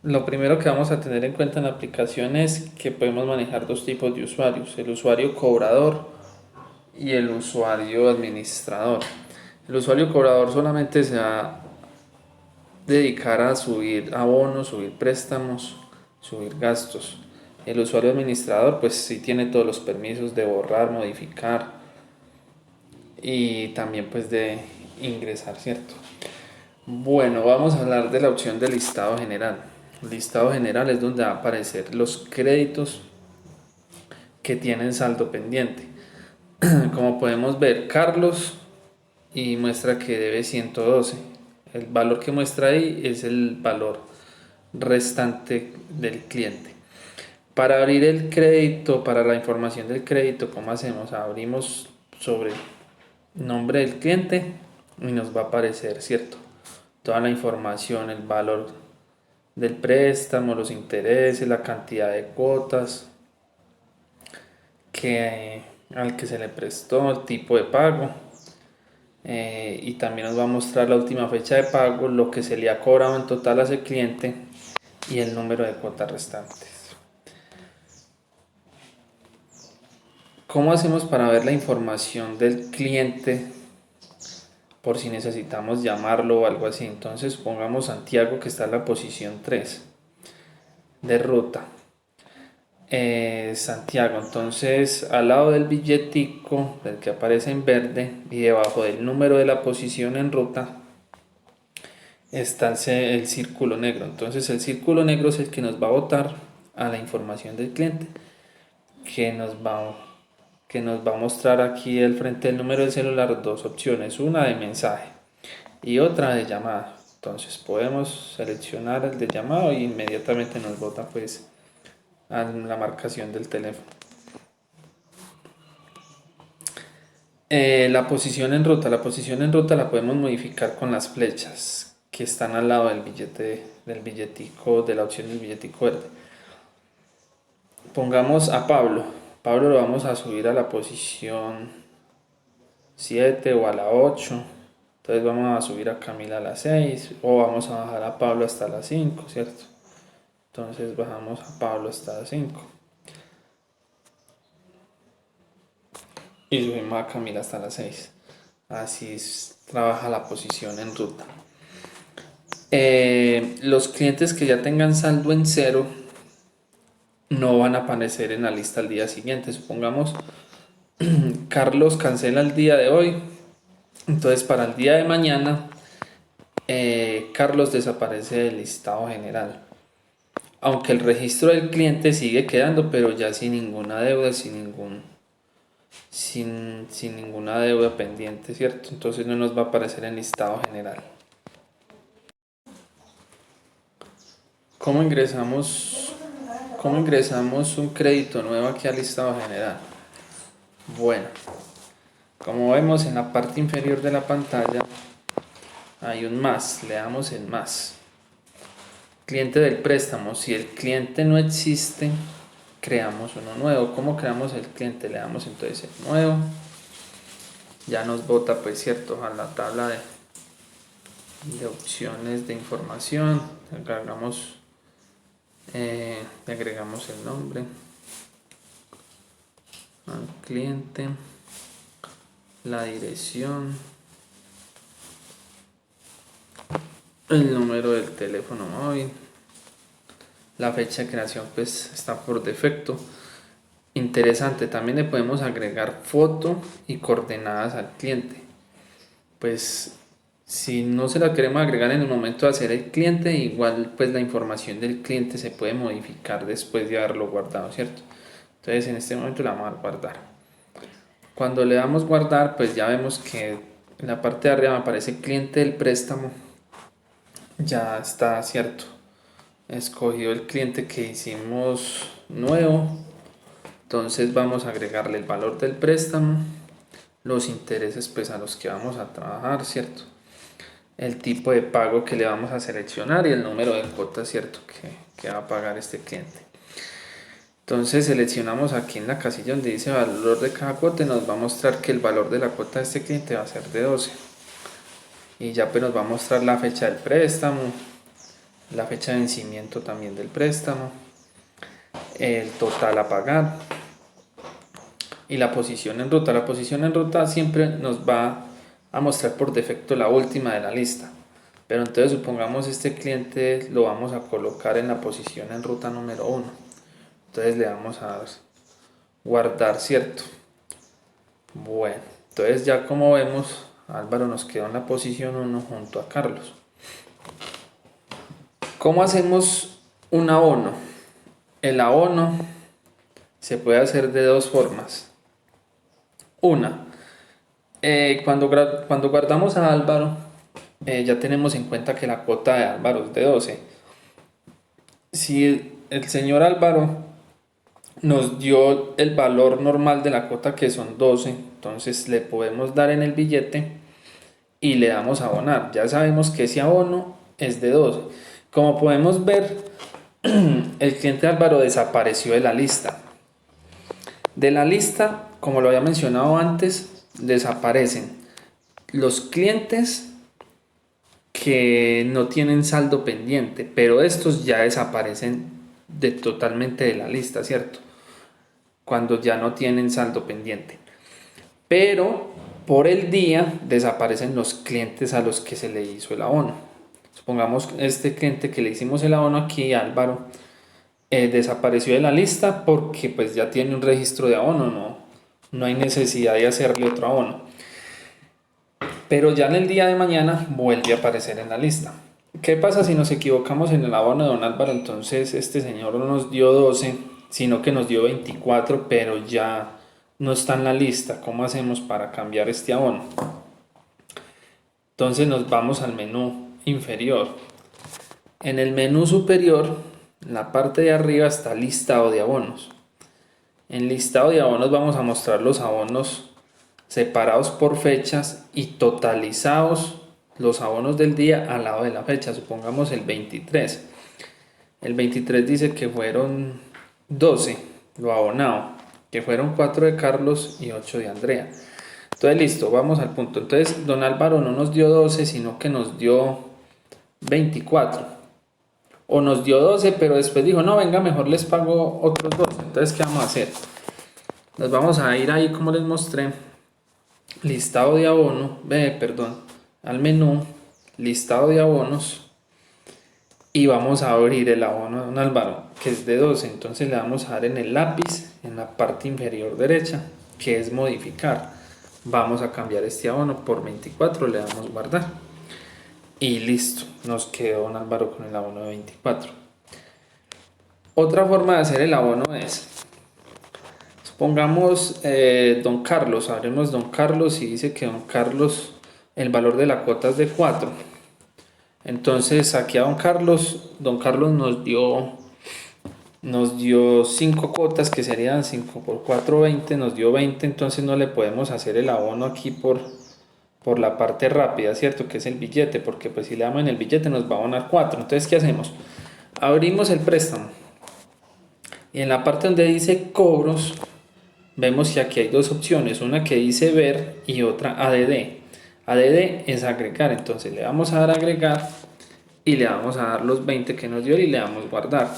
Lo primero que vamos a tener en cuenta en la aplicación es que podemos manejar dos tipos de usuarios, el usuario cobrador y el usuario administrador. El usuario cobrador solamente se va a dedicar a subir abonos, subir préstamos, subir gastos. El usuario administrador pues sí tiene todos los permisos de borrar, modificar y también pues de ingresar, ¿cierto? Bueno, vamos a hablar de la opción de listado general. Listado general es donde va a aparecer los créditos que tienen saldo pendiente. Como podemos ver, Carlos y muestra que debe 112. El valor que muestra ahí es el valor restante del cliente. Para abrir el crédito, para la información del crédito, ¿cómo hacemos? Abrimos sobre nombre del cliente y nos va a aparecer, ¿cierto? Toda la información, el valor del préstamo, los intereses, la cantidad de cuotas al que se le prestó, el tipo de pago. Y también nos va a mostrar la última fecha de pago, lo que se le ha cobrado en total a ese cliente y el número de cuotas restantes. ¿Cómo hacemos para ver la información del cliente por si necesitamos llamarlo o algo así? Entonces pongamos Santiago, que está en la posición 3 de ruta. Santiago, entonces al lado del billetico, del que aparece en verde, y debajo del número de la posición en ruta, está el círculo negro. Entonces el círculo negro es el que nos va a botar a la información del cliente, que nos va, que nos va a mostrar aquí al frente del número del celular dos opciones, una de mensaje y otra de llamada. Entonces podemos seleccionar el de llamado y inmediatamente nos bota pues a la marcación del teléfono. La posición en ruta la podemos modificar con las flechas que están al lado del billete, del billetico, de la opción del billetico verde. Pongamos a Pablo. Pablo lo vamos a subir a la posición 7 o a la 8. Entonces vamos a subir a Camila a la 6 o vamos a bajar a Pablo hasta la 5, ¿cierto? Entonces bajamos a Pablo hasta la 5 y subimos a Camila hasta la 6. Así trabaja la posición en ruta. Los clientes que ya tengan saldo en cero no van a aparecer en la lista al día siguiente. Supongamos Carlos cancela el día de hoy, entonces para el día de mañana Carlos desaparece del listado general. Aunque el registro del cliente sigue quedando, pero ya sin ninguna deuda, sin ninguna deuda pendiente, ¿cierto? Entonces no nos va a aparecer en listado general. ¿Cómo ingresamos, cómo ingresamos un crédito nuevo aquí al listado general? Bueno, como vemos en la parte inferior de la pantalla hay un más, le damos en más. Cliente del préstamo, si el cliente no existe, creamos uno nuevo. ¿Cómo creamos el cliente? Le damos entonces el nuevo. Ya nos bota pues cierto a la tabla de opciones de información. Le agregamos el nombre al cliente, la dirección, el número del teléfono móvil, la fecha de creación pues está por defecto. Interesante, también le podemos agregar foto y coordenadas al cliente. Pues si no se la queremos agregar en el momento de hacer el cliente, igual pues la información del cliente se puede modificar después de haberlo guardado, ¿cierto? Entonces en este momento la vamos a guardar. Cuando le damos guardar, pues ya vemos que en la parte de arriba me aparece cliente del préstamo. Ya está, ¿cierto? Escogido el cliente que hicimos nuevo. Entonces vamos a agregarle el valor del préstamo, los intereses pues a los que vamos a trabajar, ¿cierto? El tipo de pago que le vamos a seleccionar y el número de cuotas, ¿cierto? Que va a pagar este cliente. Entonces seleccionamos aquí en la casilla donde dice valor de cada cuota y nos va a mostrar que el valor de la cuota de este cliente va a ser de 12. Y ya pues nos va a mostrar la fecha del préstamo, la fecha de vencimiento también del préstamo, el total a pagar y la posición en ruta. La posición en ruta siempre nos va a mostrar por defecto la última de la lista. Pero entonces supongamos este cliente lo vamos a colocar en la posición en ruta número 1. Entonces le vamos a guardar, ¿cierto? Bueno, entonces ya como vemos, Álvaro nos quedó en la posición 1 junto a Carlos. ¿Cómo hacemos un abono? El abono se puede hacer de dos formas. Una, cuando guardamos a Álvaro, ya tenemos en cuenta que la cuota de Álvaro es de 12. Si el señor Álvaro nos dio el valor normal de la cuota, que son 12, entonces le podemos dar en el billete y le damos a abonar. Ya sabemos que ese abono es de 12. Como podemos ver, el cliente Álvaro desapareció de la lista. De la lista, como lo había mencionado antes, desaparecen los clientes que no tienen saldo pendiente, pero estos ya desaparecen totalmente de la lista, ¿cierto? Cuando ya no tienen saldo pendiente. Pero por el día desaparecen los clientes a los que se le hizo el abono. Supongamos este cliente que le hicimos el abono aquí, Álvaro, desapareció de la lista porque pues ya tiene un registro de abono, no hay necesidad de hacerle otro abono. Pero ya en el día de mañana vuelve a aparecer en la lista. ¿Qué pasa si nos equivocamos en el abono de don Álvaro? Entonces este señor no nos dio 12, sino que nos dio 24, pero ya no está en la lista. ¿Cómo hacemos para cambiar este abono? Entonces nos vamos al menú inferior. En el menú superior, en la parte de arriba está listado de abonos. En listado de abonos vamos a mostrar los abonos separados por fechas y totalizados los abonos del día al lado de la fecha. Supongamos el 23. El 23 dice que fueron 12, lo abonado, que fueron 4 de Carlos y 8 de Andrea. Entonces listo, vamos al punto. Entonces don Álvaro no nos dio 12, sino que nos dio 24. O nos dio 12, pero después dijo, no, venga, mejor les pago otros 12. Entonces, ¿qué vamos a hacer? Nos vamos a ir ahí, como les mostré, listado de abono, al menú, listado de abonos, y vamos a abrir el abono de don Álvaro, que es de 12. Entonces le vamos a dar en el lápiz, en la parte inferior derecha, que es modificar. Vamos a cambiar este abono por 24, le damos guardar. Y listo, nos quedó don Álvaro con el abono de 24. Otra forma de hacer el abono es, supongamos don Carlos, abrimos don Carlos y dice que don Carlos, el valor de la cuota es de 4. Entonces aquí a don Carlos nos dio 5 cuotas, que serían 5 por 4, 20, nos dio 20, entonces no le podemos hacer el abono aquí por la parte rápida, ¿cierto? Que es el billete, porque pues si le damos en el billete nos va a abonar 4. Entonces, ¿qué hacemos? Abrimos el préstamo y en la parte donde dice cobros, vemos que aquí hay dos opciones, una que dice ver y otra ADD. ADD es agregar, entonces le vamos a dar agregar y le vamos a dar los 20 que nos dio y le damos guardar.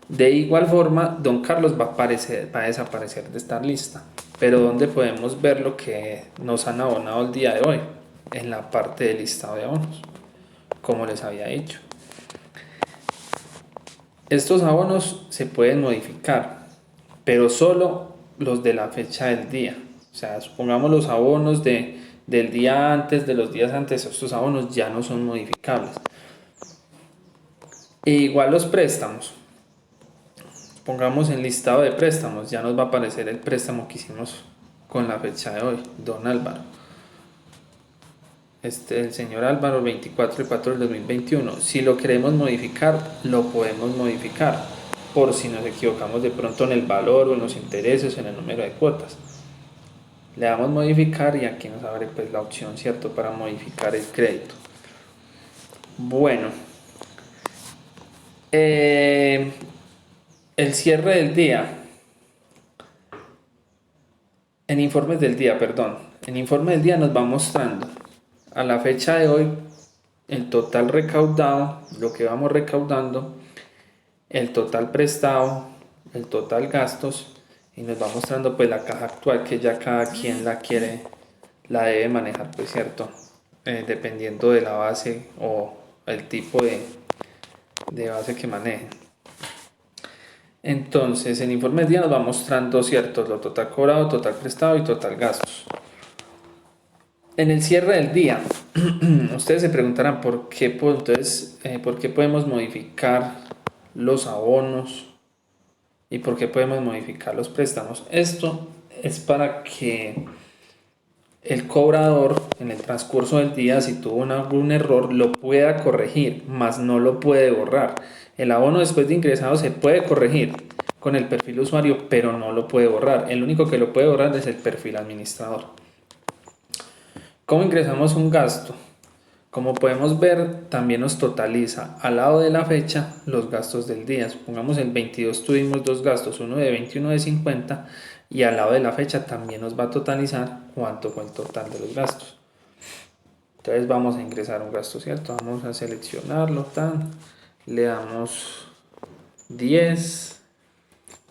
De igual forma, don Carlos va a desaparecer de esta lista. Pero ¿dónde podemos ver lo que nos han abonado el día de hoy? En la parte del listado de abonos, como les había dicho. Estos abonos se pueden modificar, pero solo los de la fecha del día. O sea, supongamos los abonos del día antes, de los días antes, estos abonos ya no son modificables. E igual los préstamos. Pongamos en listado de préstamos, ya nos va a aparecer el préstamo que hicimos con la fecha de hoy, don Álvaro. El señor Álvaro, 24 de 4 del 2021. Si lo queremos modificar, lo podemos modificar, por si nos equivocamos de pronto en el valor o en los intereses o en el número de cuotas. Le damos modificar y aquí nos abre pues la opción, ¿cierto?, para modificar el crédito. Bueno, el cierre del día. En informes del día nos va mostrando a la fecha de hoy el total recaudado, lo que vamos recaudando, el total prestado, el total gastos, y nos va mostrando pues la caja actual que ya cada quien la debe manejar, pues cierto, dependiendo de la base o el tipo de base que manejen. Entonces el informe del día nos va mostrando, cierto, lo total cobrado, total prestado y total gastos. En el cierre del día, ustedes se preguntarán por qué, por qué podemos modificar los abonos y por qué podemos modificar los préstamos. Esto es para que el cobrador en el transcurso del día, si tuvo algún error, lo pueda corregir, mas no lo puede borrar. El abono después de ingresado se puede corregir con el perfil usuario, pero no lo puede borrar. El único que lo puede borrar es el perfil administrador. ¿Cómo ingresamos un gasto? Como podemos ver, también nos totaliza al lado de la fecha los gastos del día. Supongamos el 22 tuvimos dos gastos, uno de 20 y uno de 50, y al lado de la fecha también nos va a totalizar cuánto fue el total de los gastos. Entonces vamos a ingresar un gasto, ¿cierto? Vamos a seleccionarlo, le damos 10,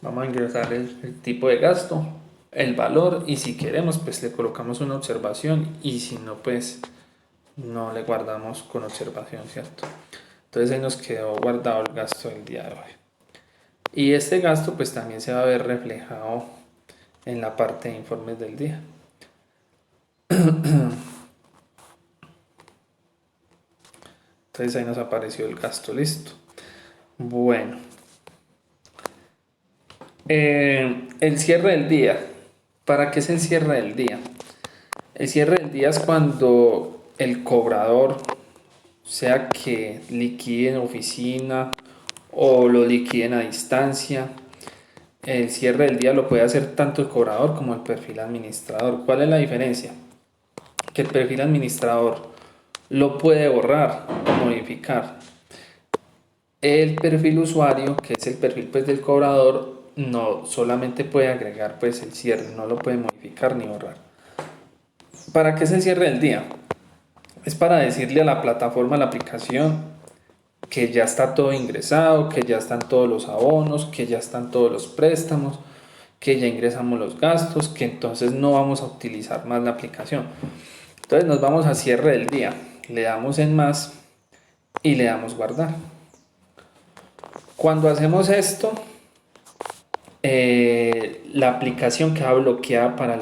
vamos a ingresar el tipo de gasto, el valor, y si queremos pues le colocamos una observación, y si no pues no le guardamos con observación, ¿cierto? Entonces ahí nos quedó guardado el gasto del día de hoy. Y este gasto pues también se va a ver reflejado en la parte de informes del día. Entonces ahí nos apareció el gasto, listo. Bueno. El cierre del día. ¿Para qué es el cierre del día? El cierre del día es cuando el cobrador, sea que liquide en oficina o lo liquiden a distancia, el cierre del día lo puede hacer tanto el cobrador como el perfil administrador. ¿Cuál es la diferencia? Que el perfil administrador lo puede borrar o modificar. El perfil usuario, que es el perfil pues del cobrador, no solamente puede agregar pues el cierre, no lo puede modificar ni borrar. ¿Para qué es el cierre del día? Es para decirle a la plataforma, a la aplicación, que ya está todo ingresado, que ya están todos los abonos, que ya están todos los préstamos, que ya ingresamos los gastos, que entonces no vamos a utilizar más la aplicación. Entonces nos vamos a cierre del día, le damos en más y le damos guardar. Cuando hacemos esto, la aplicación queda bloqueada para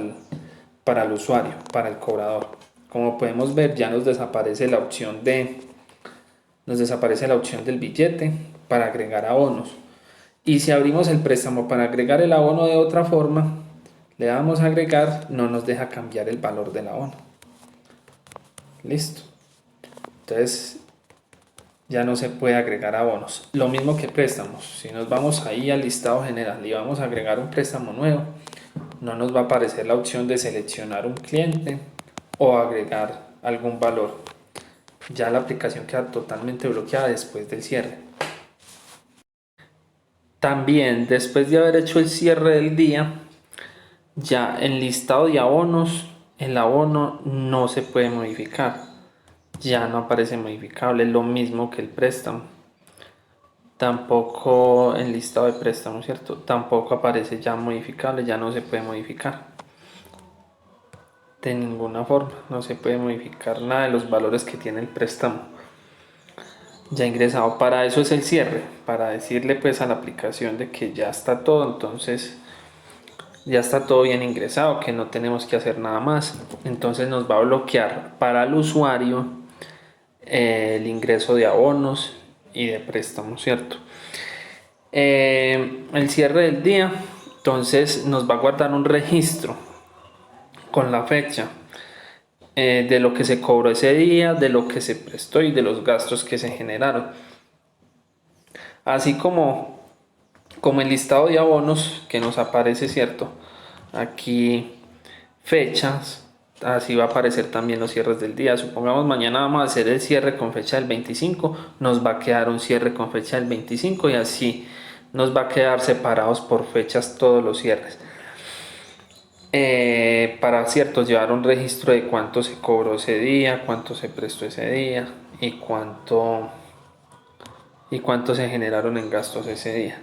el usuario, para el cobrador. Como podemos ver, ya nos desaparece la opción del billete para agregar abonos. Y si abrimos el préstamo para agregar el abono de otra forma, le damos a agregar, no nos deja cambiar el valor del abono. Listo. Entonces ya no se puede agregar abonos. Lo mismo que préstamos. Si nos vamos ahí al listado general y vamos a agregar un préstamo nuevo, no nos va a aparecer la opción de seleccionar un cliente o agregar algún valor. Ya la aplicación queda totalmente bloqueada después del cierre. También después de haber hecho el cierre del día, ya en listado de abonos, el abono no se puede modificar. Ya no aparece modificable, lo mismo que el préstamo. Tampoco en listado de préstamo, ¿cierto? Tampoco aparece ya modificable, ya no se puede modificar. De ninguna forma, no se puede modificar nada de los valores que tiene el préstamo ya ingresado. Para eso es el cierre, para decirle pues a la aplicación de que ya está todo, entonces ya está todo bien ingresado, que no tenemos que hacer nada más. Entonces nos va a bloquear para el usuario el ingreso de abonos y de préstamos, ¿cierto? El cierre del día, entonces nos va a guardar un registro con la fecha de lo que se cobró ese día, de lo que se prestó y de los gastos que se generaron. Así como el listado de abonos que nos aparece, ¿cierto? Aquí fechas, así va a aparecer también los cierres del día. Supongamos mañana vamos a hacer el cierre con fecha del 25, nos va a quedar un cierre con fecha del 25 y así nos va a quedar separados por fechas todos los cierres. para cierto llevar un registro de cuánto se cobró ese día, cuánto se prestó ese día y cuánto se generaron en gastos ese día.